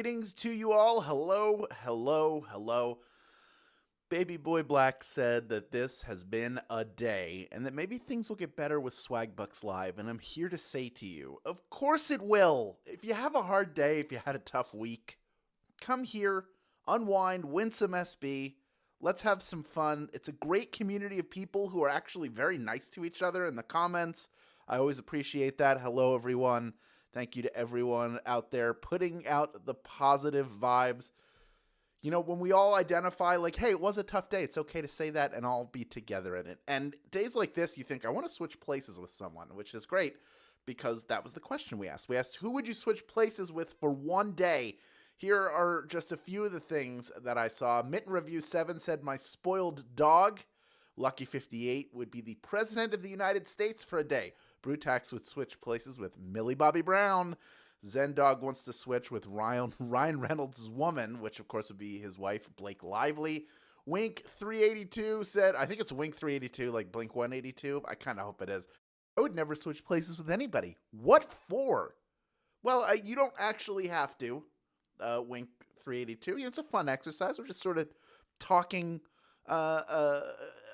Greetings to you all. Hello, hello, hello. Baby Boy Black said that this has been a day and that maybe things will get better with Swagbucks Live. And I'm here to say to you, of course it will. If you have a hard day, if you had a tough week, come here, unwind, win some SB. Let's have some fun. It's a great community of people who are actually very nice to each other in the comments. I always appreciate that. Hello, everyone. Thank you to everyone out there putting out the positive vibes. You know, when we all identify like, hey, it was a tough day, it's okay to say that and all be together in it. And days like this, you think, I want to switch places with someone, which is great because that was the question we asked. We asked, who would you switch places with for one day? Here are just a few of the things that I saw. Mitten Review 7 said, my spoiled dog. Lucky 58 would be the President of the United States for a day. Brutax would switch places with Millie Bobby Brown. Zen Dog wants to switch with Ryan Reynolds' woman, which of course would be his wife, Blake Lively. Wink 382 said, I think it's Wink 382, like Blink 182. I kind of hope it is. I would never switch places with anybody. What for? Well, you don't actually have to. Wink 382. It's a fun exercise. We're just sort of talking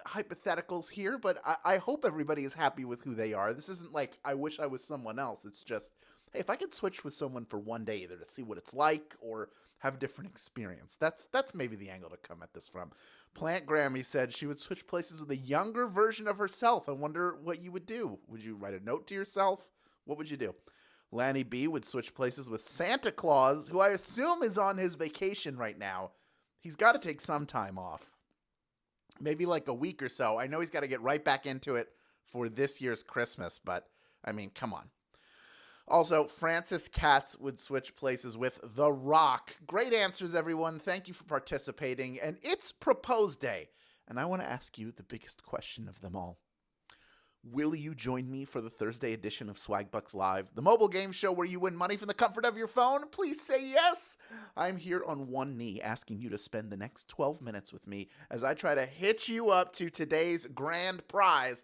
hypotheticals here, but I hope everybody is happy with who they are. This isn't like I wish I was someone else. It's just, hey, if I could switch with someone for one day, either to see what it's like or have a different experience, that's maybe the angle to come at this from. Plant Grammy said she would switch places with a younger version of herself. I wonder what you would do. Would you write a note to yourself? What would you do? Lanny B would switch places with Santa Claus, who I assume is on his vacation right now. He's got to take some time off. Maybe like a week or so. I know he's got to get right back into it for this year's Christmas, but I mean, come on. Also, Francis Katz would switch places with The Rock. Great answers, everyone. Thank you for participating. And it's Propose Day. And I want to ask you the biggest question of them all. Will you join me for the Thursday edition of Swagbucks Live, the mobile game show where you win money from the comfort of your phone? Please say yes. I'm here on one knee asking you to spend the next 12 minutes with me as I try to hitch you up to today's grand prize.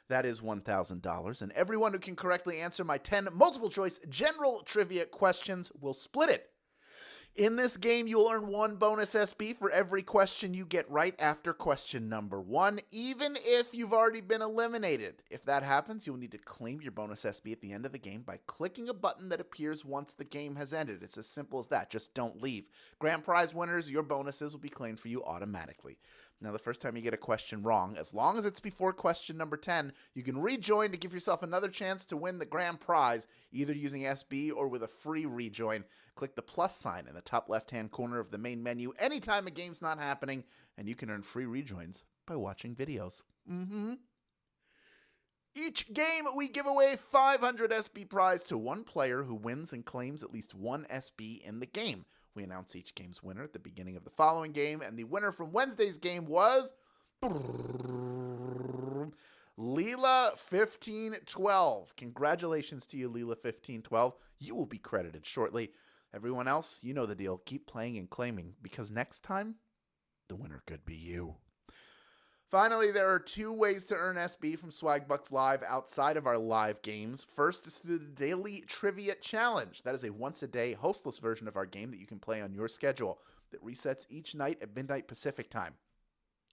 That is $1,000, and everyone who can correctly answer my 10 multiple-choice general trivia questions will split it. In this game, you'll earn one bonus SB for every question you get right after question number 1, even if you've already been eliminated. If that happens, you'll need to claim your bonus SB at the end of the game by clicking a button that appears once the game has ended. It's as simple as that. Just don't leave. Grand prize winners, your bonuses will be claimed for you automatically. Now, the first time you get a question wrong, as long as it's before question number 10, you can rejoin to give yourself another chance to win the grand prize, either using SB or with a free rejoin. Click the plus sign in the top left-hand corner of the main menu anytime a game's not happening, and you can earn free rejoins by watching videos. Each game, we give away 500 SB prize to one player who wins and claims at least one SB in the game. We announce each game's winner at the beginning of the following game, and the winner from Wednesday's game was Leela1512. Congratulations to you, Leela1512. You will be credited shortly. Everyone else, you know the deal. Keep playing and claiming, because next time, the winner could be you. Finally, there are 2 ways to earn SB from Swagbucks Live outside of our live games. First is through the Daily Trivia Challenge. That is a once-a-day, hostless version of our game that you can play on your schedule that resets each night at midnight Pacific time.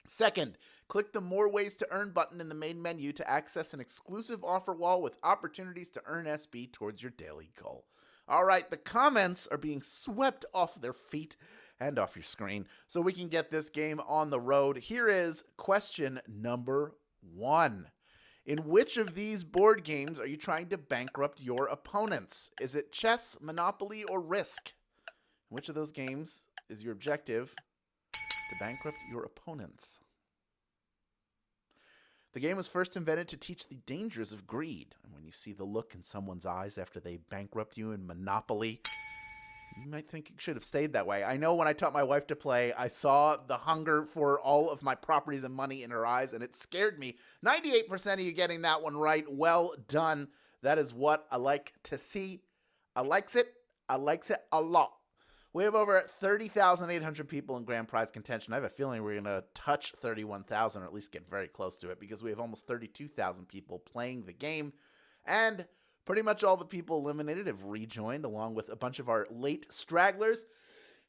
Second, click the More Ways to Earn button in the main menu to access an exclusive offer wall with opportunities to earn SB towards your daily goal. All right, the comments are being swept off their feet and off your screen so we can get this game on the road. Here is question number 1. In which of these board games are you trying to bankrupt your opponents? Is it chess, Monopoly, or Risk? In which of those games is your objective to bankrupt your opponents? The game was first invented to teach the dangers of greed. And when you see the look in someone's eyes after they bankrupt you in Monopoly, you might think it should have stayed that way. I know when I taught my wife to play, I saw the hunger for all of my properties and money in her eyes, and it scared me. 98% of you getting that one right. Well done. That is what I like to see. I likes it. I likes it a lot. We have over 30,800 people in grand prize contention. I have a feeling we're going to touch 31,000, or at least get very close to it, because we have almost 32,000 people playing the game. And Pretty much all the people eliminated have rejoined, along with a bunch of our late stragglers.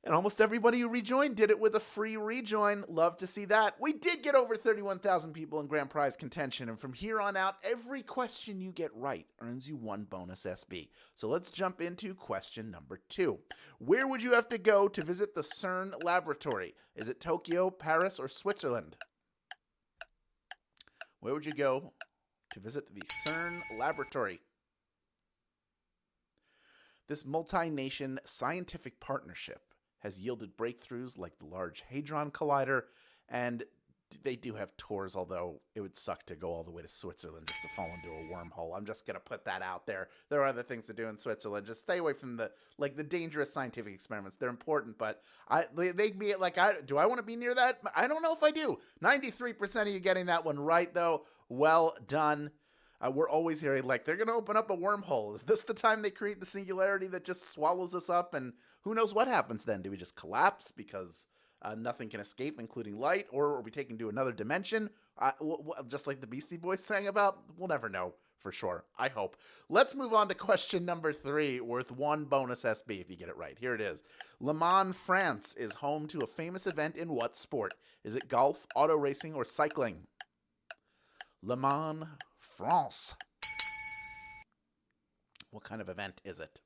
And almost everybody who rejoined did it with a free rejoin. Love to see that. We did get over 31,000 people in grand prize contention. And from here on out, every question you get right earns you 1 bonus SB. So let's jump into question number 2. Where would you have to go to visit the CERN laboratory? Is it Tokyo, Paris, or Switzerland? Where would you go to visit the CERN laboratory? This multi-nation scientific partnership has yielded breakthroughs like the Large Hadron Collider, and they do have tours, although it would suck to go all the way to Switzerland just to fall into a wormhole. I'm just going to put that out there. There are other things to do in Switzerland. Just stay away from the dangerous scientific experiments. They're important, but they make me do I want to be near that? I don't know if I do. 93% of you getting that one right, though. Well done. We're always hearing, they're going to open up a wormhole. Is this the time they create the singularity that just swallows us up? And who knows what happens then? Do we just collapse because nothing can escape, including light? Or are we taken to another dimension? Just like the Beastie Boys sang about? We'll never know for sure. I hope. Let's move on to question number 3, worth 1 bonus SB if you get it right. Here it is. Le Mans, France is home to a famous event in what sport? Is it golf, auto racing, or cycling? Le Mans, France. What kind of event is it?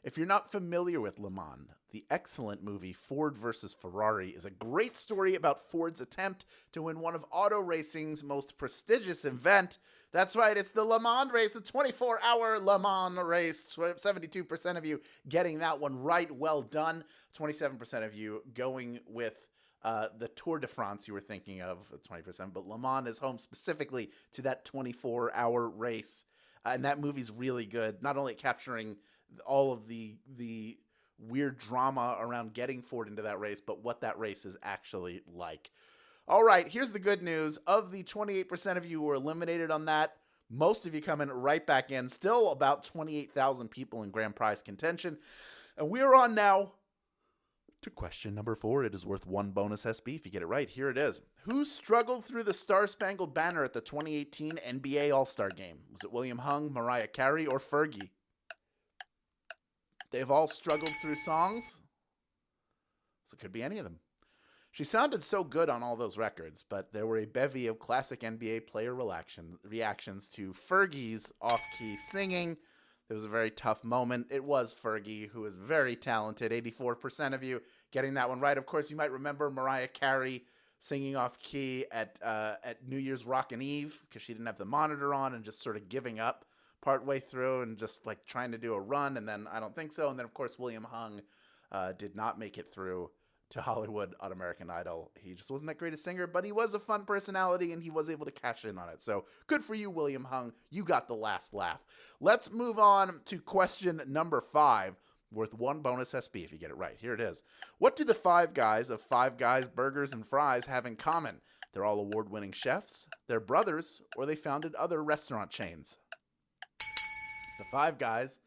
If you're not familiar with Le Mans, the excellent movie Ford vs. Ferrari is a great story about Ford's attempt to win one of auto racing's most prestigious event. That's right, it's the Le Mans race, the 24-hour Le Mans race. 72% of you getting that one right. Well done. 27% of you going with the Tour de France you were thinking of, 20%, but Le Mans is home specifically to that 24-hour race. And that movie's really good, not only capturing all of the weird drama around getting Ford into that race, but what that race is actually like. All right, here's the good news. Of the 28% of you who were eliminated on that, most of you coming right back in. Still about 28,000 people in grand prize contention. And we're on now to question number 4. It is worth 1 bonus SB if you get it right. Here it is. Who struggled through the Star-Spangled Banner at the 2018 NBA All-Star Game? Was it William Hung, Mariah Carey, or Fergie? They've all struggled through songs, so it could be any of them. She sounded so good on all those records, but there were a bevy of classic NBA player reactions to Fergie's off-key singing. It was a very tough moment. It was Fergie, who is very talented. 84% of you getting that one right. Of course, you might remember Mariah Carey singing off-key at New Year's Rockin' Eve because she didn't have the monitor on and just sort of giving up partway through and just trying to do a run, and then I don't think so. And then, of course, William Hung did not make it through to Hollywood on American Idol. He just wasn't that great a singer, but he was a fun personality, and he was able to cash in on it. So good for you, William Hung. You got the last laugh. Let's move on to question number 5, worth 1 bonus SB if you get it right. Here it is. What do the 5 guys of Five Guys Burgers and Fries have in common? They're all award-winning chefs, they're brothers, or they founded other restaurant chains. The 5 guys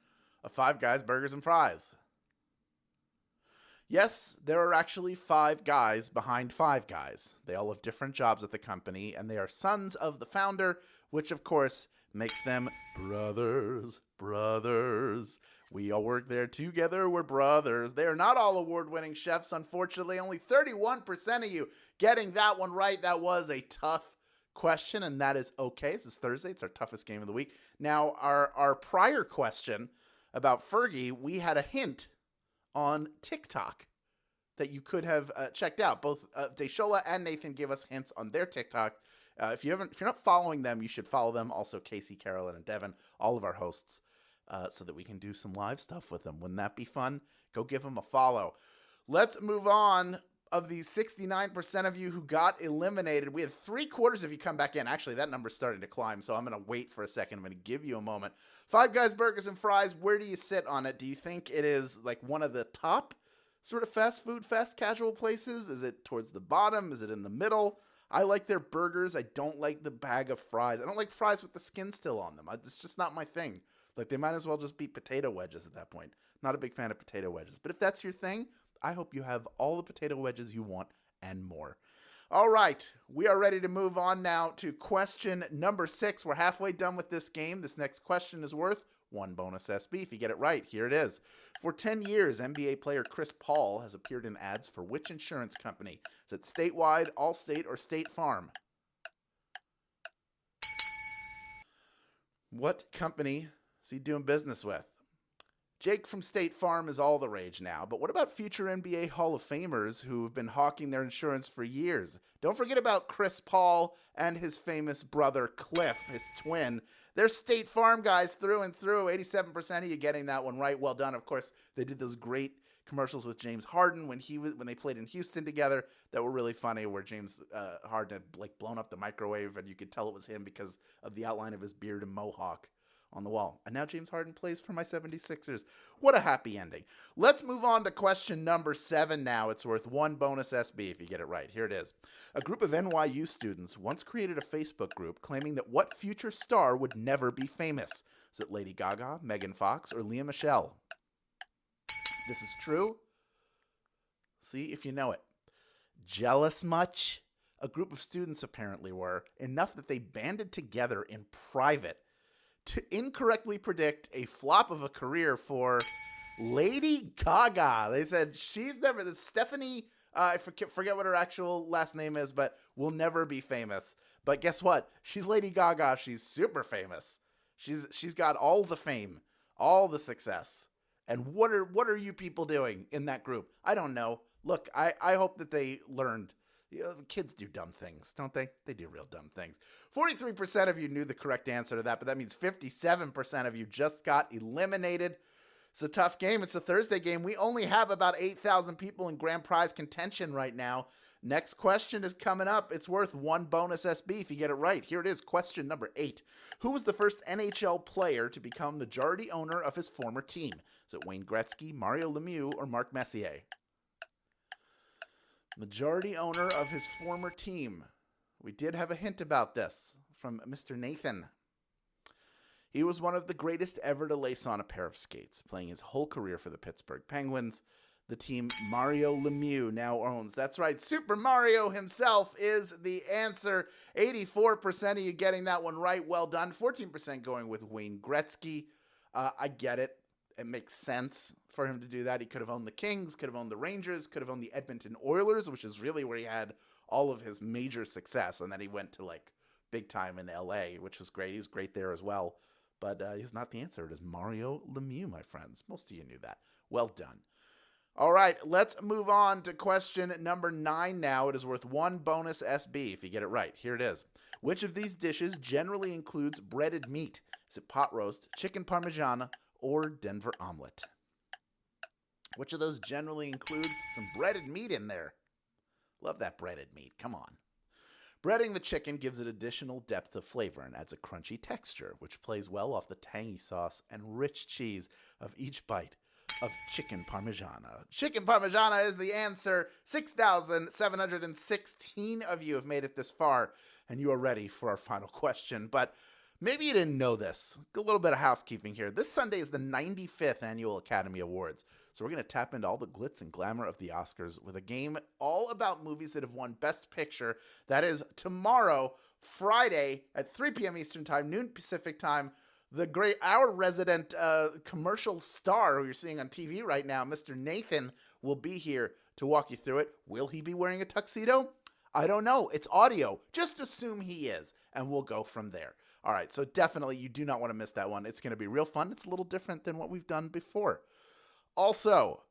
of Five Guys Burgers and Fries. Yes, there are actually 5 guys behind 5 guys. They all have different jobs at the company, and they are sons of the founder, which of course makes them brothers. We all work there together, we're brothers. They are not all award-winning chefs, unfortunately. Only 31% of you getting that one right. That was a tough question, and that is okay. This is Thursday. It's our toughest game of the week. Now, our prior question about Fergie, we had a hint on TikTok that you could have checked out. Both Deshola and Nathan give us hints on their TikTok. If you're not following them, you should follow them. Also, Casey, Carolyn, and Devin, all of our hosts, so that we can do some live stuff with them. Wouldn't that be fun? Go give them a follow. Let's move on. Of the 69% of you who got eliminated, we had 3/4 of you come back in. Actually, that number's starting to climb, so I'm going to wait for a second. I'm going to give you a moment. Five Guys Burgers and Fries, where do you sit on it? Do you think it is one of the top sort of fast food, fast casual places? Is it towards the bottom? Is it in the middle? I like their burgers. I don't like the bag of fries. I don't like fries with the skin still on them. It's just not my thing. They might as well just be potato wedges at that point. Not a big fan of potato wedges. But if that's your thing, I hope you have all the potato wedges you want and more. All right, we are ready to move on now to question number 6. We're halfway done with this game. This next question is worth 1 bonus SB. If you get it right, here it is. For 10 years, NBA player Chris Paul has appeared in ads for which insurance company? Is it Statewide, Allstate, or State Farm? What company is he doing business with? Jake from State Farm is all the rage now, but what about future NBA Hall of Famers who have been hawking their insurance for years? Don't forget about Chris Paul and his famous brother Cliff, his twin. They're State Farm guys through and through. 87% of you getting that one right. Well done. Of course, they did those great commercials with James Harden when they played in Houston together that were really funny, where James Harden had blown up the microwave and you could tell it was him because of the outline of his beard and mohawk on the wall. And now James Harden plays for my 76ers. What a happy ending. Let's move on to question number 7 now. It's worth 1 bonus SB if you get it right. Here it is. A group of NYU students once created a Facebook group claiming that what future star would never be famous? Is it Lady Gaga, Megan Fox, or Lea Michele? This is true. See if you know it. Jealous much? A group of students apparently were, enough that they banded together in private to incorrectly predict a flop of a career for Lady Gaga. They said she's never, Stephanie, I forget what her actual last name is, but will never be famous. But guess what? She's Lady Gaga. She's super famous. She's got all the fame, all the success. And what are you people doing in that group? I don't know. Look, I hope that they learned. Kids do dumb things, don't they? They do real dumb things. 43% of you knew the correct answer to that, but that means 57% of you just got eliminated. It's a tough game. It's a Thursday game. We only have about 8,000 people in grand prize contention right now. Next question is coming up. It's worth 1 bonus SB if you get it right. Here it is, question number 8. Who was the first NHL player to become majority owner of his former team? Is it Wayne Gretzky, Mario Lemieux, or Mark Messier? Majority owner of his former team. We did have a hint about this from Mr. Nathan. He was one of the greatest ever to lace on a pair of skates, playing his whole career for the Pittsburgh Penguins. The team Mario Lemieux now owns. That's right, Super Mario himself is the answer. 84% of you getting that one right. Well done. 14% going with Wayne Gretzky. I get it. It makes sense for him to do that. He could have owned the Kings, could have owned the Rangers, could have owned the Edmonton Oilers, which is really where he had all of his major success. And then he went to big time in LA, which was great. He was great there as well. But he's not the answer. It is Mario Lemieux, my friends. Most of you knew that. Well done. All right, let's move on to question number 9 now. It is worth 1 bonus SB if you get it right. Here it is. Which of these dishes generally includes breaded meat? Is it pot roast, chicken parmigiana, or Denver omelet? Which of those generally includes some breaded meat in there? Love that breaded meat. Come on. Breading the chicken gives it additional depth of flavor and adds a crunchy texture, which plays well off the tangy sauce and rich cheese of each bite of chicken parmigiana. Chicken parmigiana is the answer. 6,716 of you have made it this far, and you are ready for our final question. But maybe you didn't know this. A little bit of housekeeping here. This Sunday is the 95th Annual Academy Awards, so we're going to tap into all the glitz and glamour of the Oscars with a game all about movies that have won Best Picture. That is tomorrow, Friday, at 3 p.m. Eastern Time, noon Pacific Time. Our resident commercial star who you're seeing on TV right now, Mr. Nathan, will be here to walk you through it. Will he be wearing a tuxedo? I don't know. It's audio. Just assume he is, and we'll go from there. All right, so definitely you do not want to miss that one. It's going to be real fun. It's a little different than what we've done before. Also,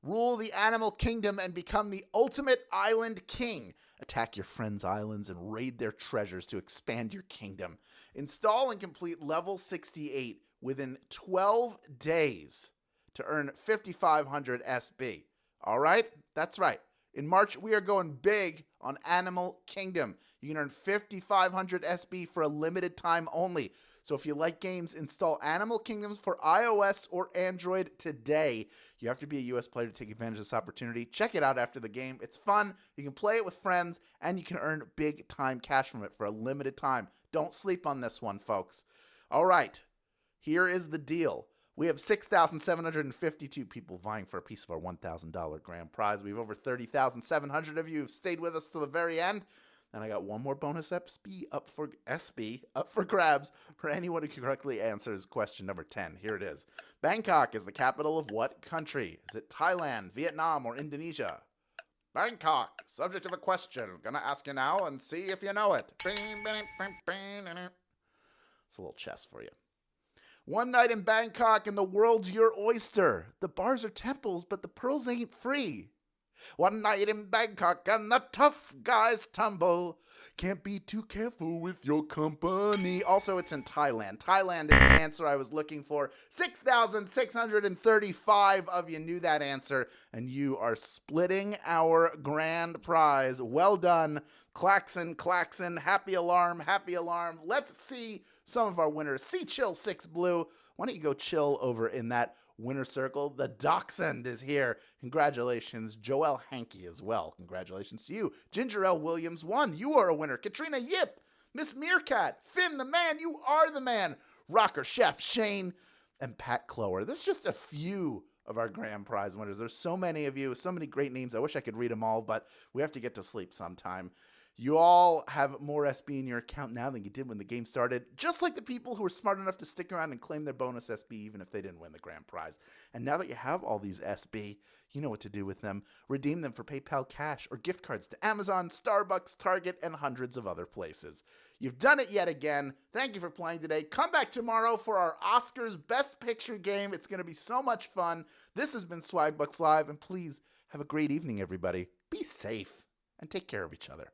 rule the animal kingdom and become the ultimate island king. Attack your friends' islands and raid their treasures to expand your kingdom. Install and complete level 68 within 12 days to earn 5,500 SB. All right? That's right. In March, we are going big on Animal Kingdom. You can earn 5,500 SB for a limited time only. So if you like games, install Animal Kingdoms for iOS or Android today. You have to be a US player to take advantage of this opportunity. Check it out after the game. It's fun. You can play it with friends, and you can earn big time cash from it for a limited time. Don't sleep on this one, folks. All right. Here is the deal. We have 6,752 people vying for a piece of our $1,000 grand prize. We have over 30,700 of you who've stayed with us to the very end. And I got one more bonus SB up for grabs for anyone who correctly answers question number 10. Here it is. Bangkok is the capital of what country? Is it Thailand, Vietnam, or Indonesia? Bangkok, subject of a question. Gonna ask you now and see if you know it. It's a little chess for you. One night in Bangkok and the world's your oyster. The bars are temples, but the pearls ain't free. One night in Bangkok and the tough guys tumble. Can't be too careful with your company. Also, it's in Thailand. Thailand is the answer I was looking for. 6,635 of you knew that answer, and you are splitting our grand prize. Well done. Klaxon, klaxon, happy alarm, happy alarm. Let's see some of our winners. See Chill 6 Blue. Why don't you go chill over in that winner circle? The Dachshund is here. Congratulations. Joel Hankey as well. Congratulations to you. Ginger L. Williams won. You are a winner. Katrina Yip. Miss Meerkat. Finn the man. You are the man. Rocker Chef Shane and Pat Clower. This is just a few of our grand prize winners. There's so many of you. So many great names. I wish I could read them all, but we have to get to sleep sometime. You all have more SB in your account now than you did when the game started, just like the people who were smart enough to stick around and claim their bonus SB even if they didn't win the grand prize. And now that you have all these SB, you know what to do with them. Redeem them for PayPal cash or gift cards to Amazon, Starbucks, Target, and hundreds of other places. You've done it yet again. Thank you for playing today. Come back tomorrow for our Oscars Best Picture game. It's going to be so much fun. This has been Swagbucks Live, and please have a great evening, everybody. Be safe and take care of each other.